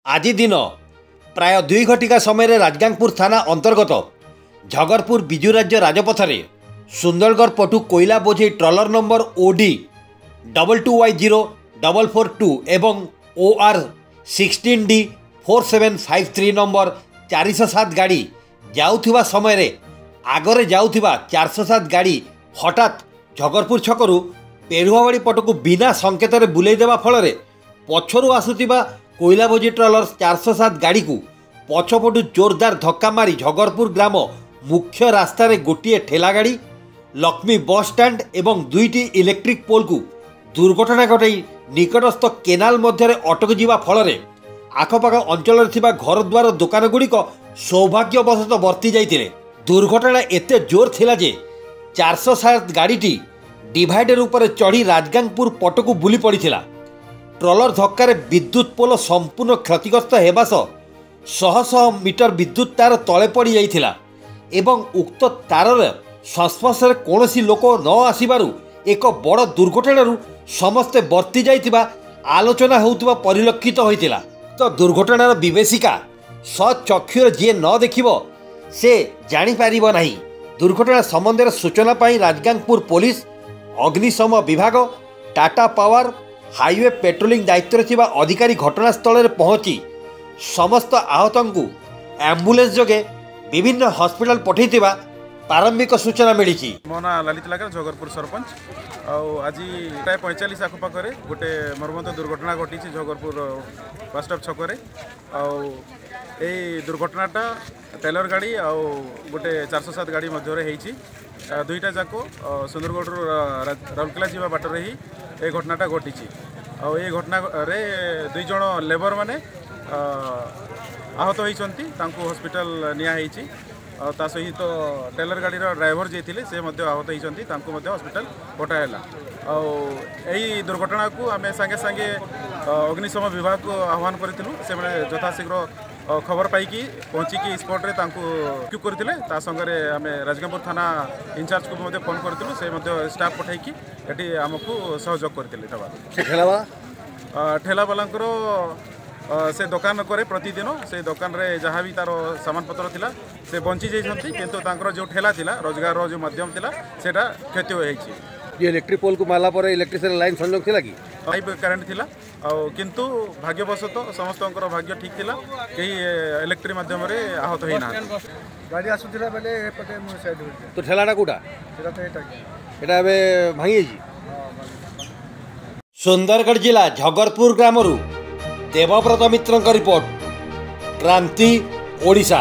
आज दिन प्राय 2 घटिका समय राजगांगपुर थाना अंतर्गत झगरपुर विजु राज्य राजपथरे सुंदरगढ़ पटु कोईला बोझे ट्रलर नंबर OD 22Y0442 एवं OR 16D 4753 नंबर 407 गाड़ी जाउथिबा समय आगरे जाउथिबा 407 गाड़ी हठात झगरपुर छकरू पेरुआवाड़ी पटकू बिना संकेत बुलाई देवा फल पछरु आसुथिबा कोईला बोझी ट्रलर 407 गाड़ी को पछपटू जोरदार धक्का मारी झगरपुर ग्राम मुख्य रास्तार गोटे ठेला गाड़ी लक्ष्मी बस स्टैंड एवं 2टी इलेक्ट्रिक पोल को दुर्घटना घटाई निकटस्थ केनाल मध्य अटक जावा फल आखपाख अंचल घर द्वार दुकान गुड़िक सौभाग्यवशत वर्ती जाते दुर्घटना एते जोर थिला जे 407 गाड़ी डिवाइडर उपर चढ़ी राजगांगपुर पटकू बुली पड़ा। ट्रलर धक्कार विद्युत पोल संपूर्ण क्षतिग्रस्त होगा शह शह मीटर विद्युत तार तले पड़ जाइथिला एवं उक्त तार संस्पर्श कौन लोक न आसबार एक बड़ दुर्घटना समस्ते वर्ती जाइथिबा आलोचना होउथिबा परिलक्षित होइथिला। तो दुर्घटनार विवेशिका सचक्षुर जी न देखिबो से जानी पारिबो नाही। दुर्घटना संबंध सूचना पाई राजगांगपुर पुलिस अग्निशम विभाग टाटा पावर हाईवे पेट्रोलिंग दायित्व थिबा अधिकारी घटनास्थल में पहुंची समस्त आहत को एम्बुलेंस जोगे विभिन्न हॉस्पिटल पठैथिबा प्रारंभिक सूचना मिली। मो ना ललित लागर झगरपुर सरपंच आज प्राय 45 आखपाखे गोटे मर्मत दुर्घटना घटी झगरपुर बस स्टॉप छकरे दुर्घटनाटा टेलर गाड़ी गोटे 407 गाड़ी मध्य दुईटा जाक सुंदरगढ़ राउरकेला जावा बाटर ही ये घटनाटा घटी ये घटना रे 2 जन लेबर माने आहत होती हॉस्पिटल नियाई ता सहित टेलर गाड़ी ड्राइवर जी थे से आहत होती हॉस्पिटल पठाला। यही दुर्घटना को आम सांगे सांगे अग्निशम विभाग को आह्वान करूँ से यथाशीघ्र खबर पाई पहुँचिकी स्पॉट रे क्यू करते संगे आम राजगांगपुर थाना इंचार्ज को फोन करूँ से स्टाफ पठाई ये आमको सहयोग करते। ठेला वाला से दुकान करे प्रतिदिन से दुकान रे जहाँ भी तार सामान पत्र थिला से बंची जाइछंती किंतु तांकर जो ठेला थिला रोजगार जो माध्यम थिला सेटा क्षति होइछि। ये इलेक्ट्रिक पोल को मारला पर इलेक्ट्रिसिटी लाइन संयोग थिला कि पाइप करंट थिला किंतु भाग्यवशत समस्तंकर भाग्य ठीक थिला कई इलेक्ट्रिक माध्यम रे आहत होई ना गाड़ी आसुथिला बेले एपटे मो साइड तो ठेलाटा कोटा सेटा तो एटा एबे भांगी जी। सुंदरगढ़ जिला झगरपुर ग्रामरू देवव्रत मित्र रिपोर्ट क्रांति ओडिशा।